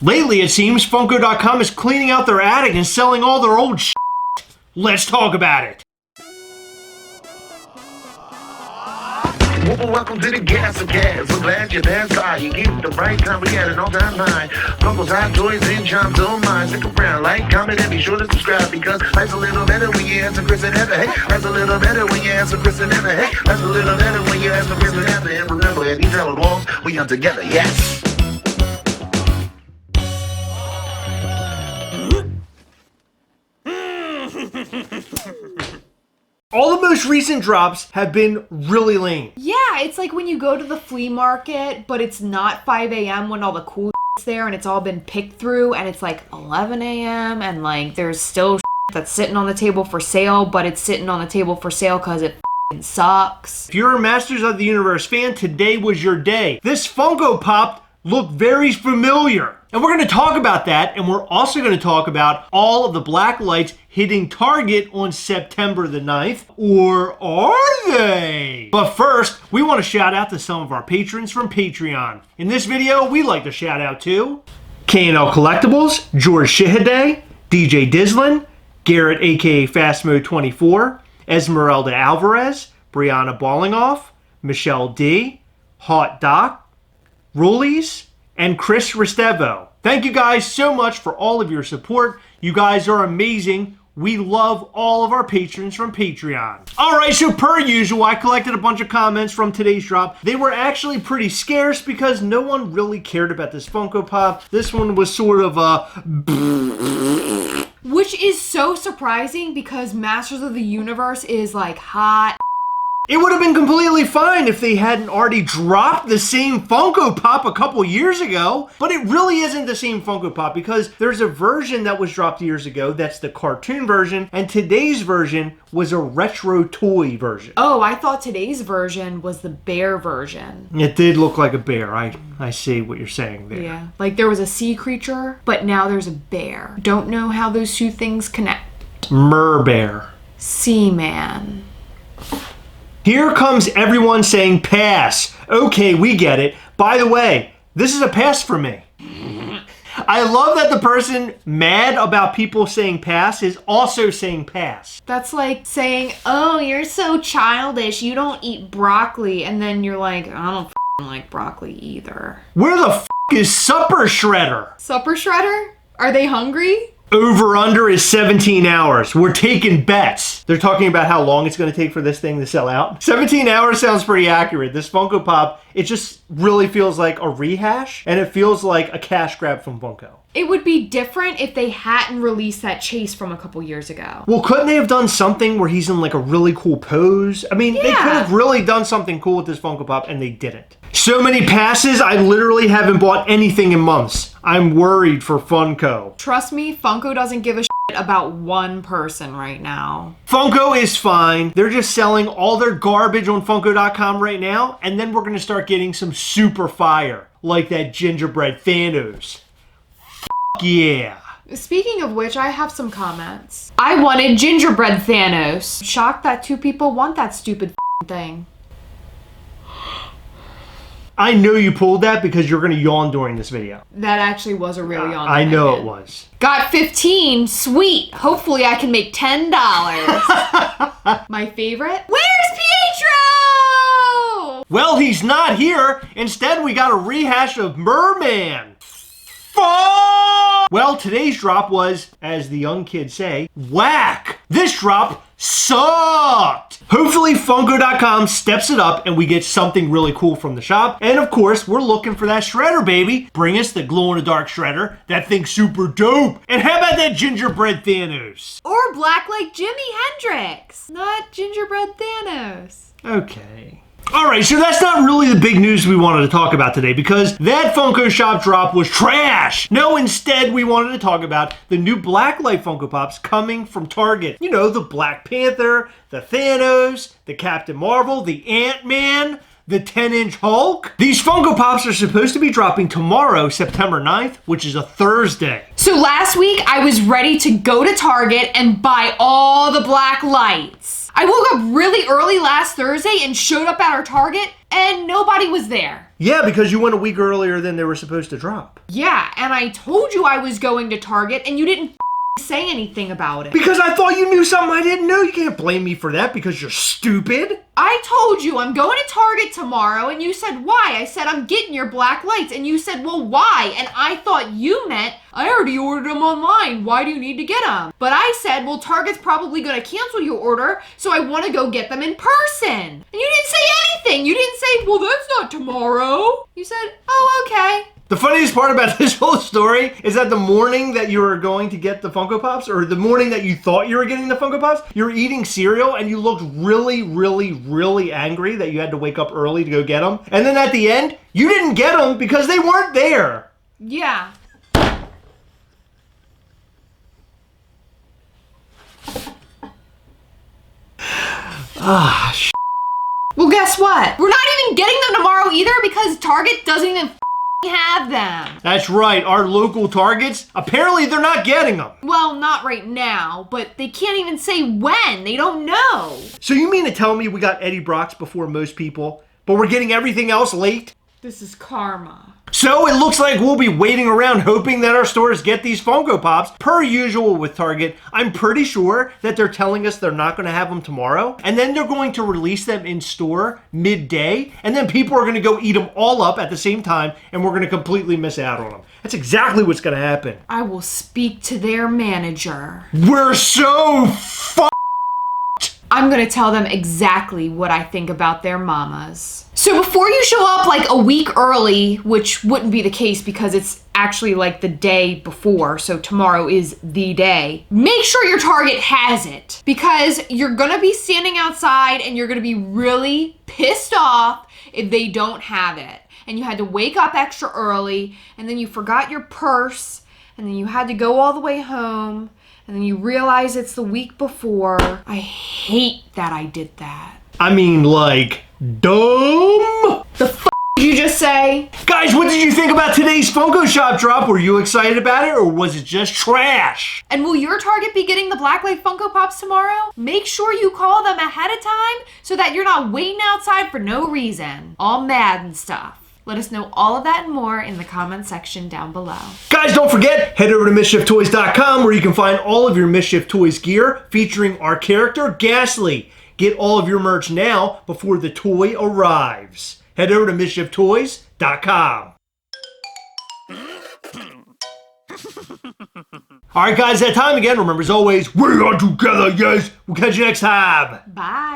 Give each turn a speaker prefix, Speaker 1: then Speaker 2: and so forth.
Speaker 1: Lately, it seems Funko.com is cleaning out their attic and selling all their old shit. Let's talk about it.
Speaker 2: Welcome to the Gastlecast. We're glad you're there, sorry. You get the right time. We had an all-time high. Funko's hot toys and charms on mine. Stick around, like, comment, and be sure to subscribe, because life's a little better when you answer Chris and Heather. Hey, life's a little better when you answer Chris and Heather. Hey, life's a little better when you answer Chris and Heather. And remember, at these yellow walls, we are together, yes.
Speaker 1: All the most recent drops have been really lame.
Speaker 3: Yeah, it's like when you go to the flea market, but it's not 5 a.m. when all the cool shit's there and it's all been picked through, and it's like 11 a.m. and like there's still shit that's sitting on the table for sale, but it's sitting on the table for sale because it sucks.
Speaker 1: If you're a Masters of the Universe fan, today was your day. This Funko Pop looked very familiar. And we're going to talk about that, and we're also going to talk about all of the black lights hitting Target on September the 9th. Or are they? But first, we want to shout out to some of our patrons from Patreon. In this video, we'd like to shout out to K&L Collectibles, George Shihade, DJ Dislin, Garrett aka Fast Mode 24, Esmeralda Alvarez, Brianna Ballingoff, Michelle D, Hot Doc, Rulies, and Chris Restevo. Thank you guys so much for all of your support. You guys are amazing. We love all of our patrons from Patreon. Alright, so per usual, I collected a bunch of comments from today's drop. They were actually pretty scarce because no one really cared about this Funko Pop. This one was sort of
Speaker 3: which is so surprising because Masters of the Universe is like hot.
Speaker 1: It would have been completely fine if they hadn't already dropped the same Funko Pop a couple years ago. But it really isn't the same Funko Pop because there's a version that was dropped years ago. That's the cartoon version. And today's version was a retro toy version.
Speaker 3: Oh, I thought today's version was the bear version.
Speaker 1: It did look like a bear. I see what you're saying there.
Speaker 3: Yeah, like there was a sea creature, but now there's a bear. Don't know how those two things connect.
Speaker 1: Merbear.
Speaker 3: Seaman.
Speaker 1: Here comes everyone saying pass. Okay, we get it. By the way, this is a pass for me. I love that the person mad about people saying pass is also saying pass.
Speaker 3: That's like saying, oh, you're so childish, you don't eat broccoli, and then you're like, I don't like broccoli either.
Speaker 1: Where the is Supper Shredder?
Speaker 3: Supper Shredder? Are they hungry?
Speaker 1: Over under is 17 hours. We're taking bets. They're talking about how long it's going to take for this thing to sell out. 17 hours sounds pretty accurate. This Funko Pop, it just really feels like a rehash, and it feels like a cash grab from Funko.
Speaker 3: It would be different if they hadn't released that chase from a couple years ago.
Speaker 1: Well, couldn't they have done something where he's in like a really cool pose? I mean, They could have really done something cool with this Funko Pop, and they didn't. So many passes, I literally haven't bought anything in months. I'm worried for Funko.
Speaker 3: Trust me, Funko doesn't give a shit about one person right now.
Speaker 1: Funko is fine. They're just selling all their garbage on Funko.com right now, and then we're going to start getting some super fire, like that gingerbread Thanos. Yeah.
Speaker 3: Speaking of which, I have some comments. I wanted gingerbread Thanos. Shocked that two people want that stupid thing.
Speaker 1: I know you pulled that because you're going to yawn during this video.
Speaker 3: That actually was a real yawn.
Speaker 1: I know it was.
Speaker 3: Got 15. Sweet. Hopefully I can make $10. My favorite? Where's Pietro?
Speaker 1: Well, he's not here. Instead, we got a rehash of Merman. Well, today's drop was, as the young kids say, whack. This drop sucked. Hopefully Funko.com steps it up and we get something really cool from the shop. And of course, we're looking for that shredder, baby. Bring us the glow-in-the-dark shredder. That thing's super dope. And how about that gingerbread Thanos?
Speaker 3: Or blacklight Jimi Hendrix. Not gingerbread Thanos.
Speaker 1: Okay. Alright, so that's not really the big news we wanted to talk about today because that Funko Shop drop was trash. No, instead we wanted to talk about the new blacklight Funko Pops coming from Target. You know, the Black Panther, the Thanos, the Captain Marvel, the Ant-Man, the 10-inch Hulk. These Funko Pops are supposed to be dropping tomorrow, September 9th, which is a Thursday.
Speaker 3: So last week, I was ready to go to Target and buy all the black lights. I woke up really early last Thursday and showed up at our Target, and nobody was there.
Speaker 1: Yeah, because you went a week earlier than they were supposed to drop.
Speaker 3: Yeah, and I told you I was going to Target and you didn't say anything about it.
Speaker 1: Because I thought you knew something I didn't know. You can't blame me for that because you're stupid.
Speaker 3: I told you I'm going to Target tomorrow and you said why? I said I'm getting your black lights and you said, well, why? And I thought you meant I already ordered them online. Why do you need to get them? But I said, well, Target's probably going to cancel your order, so I want to go get them in person. And you didn't say anything. You didn't say, well, that's not tomorrow. You said, oh, okay.
Speaker 1: The funniest part about this whole story is that the morning that you were going to get the Funko Pops, or the morning that you thought you were getting the Funko Pops, you were eating cereal and you looked really, really, really angry that you had to wake up early to go get them. And then at the end, you didn't get them because they weren't there.
Speaker 3: Yeah. Well, guess what? We're not even getting them tomorrow either because Target doesn't even have them.
Speaker 1: That's right, our local Targets, apparently they're not getting them.
Speaker 3: Well, not right now, but they can't even say when. They don't know.
Speaker 1: So you mean to tell me we got Eddie Brock's before most people, but we're getting everything else late?
Speaker 3: This is karma.
Speaker 1: So it looks like we'll be waiting around hoping that our stores get these Funko Pops. Per usual with Target, I'm pretty sure that they're telling us they're not going to have them tomorrow. And then they're going to release them in store midday. And then people are going to go eat them all up at the same time. And we're going to completely miss out on them. That's exactly what's going to happen.
Speaker 3: I will speak to their manager.
Speaker 1: We're so
Speaker 3: I'm going to tell them exactly what I think about their mamas. So before you show up like a week early, which wouldn't be the case because it's actually like the day before, so tomorrow is the day, make sure your Target has it because you're going to be standing outside and you're going to be really pissed off if they don't have it. And you had to wake up extra early and then you forgot your purse and then you had to go all the way home. And then you realize it's the week before. I hate that I did that.
Speaker 1: I mean, like, dumb?
Speaker 3: The f*** did you just say?
Speaker 1: Guys, what did you think about today's Funko Shop drop? Were you excited about it or was it just trash?
Speaker 3: And will your Target be getting the blacklight Funko Pops tomorrow? Make sure you call them ahead of time so that you're not waiting outside for no reason. All mad and stuff. Let us know all of that and more in the comment section down below.
Speaker 1: Guys, don't forget, head over to MischiefToys.com where you can find all of your Mischief Toys gear featuring our character, Ghastly. Get all of your merch now before the toy arrives. Head over to MischiefToys.com. Alright guys, that time again. Remember as always, we are together, yes. We'll catch you next time.
Speaker 3: Bye.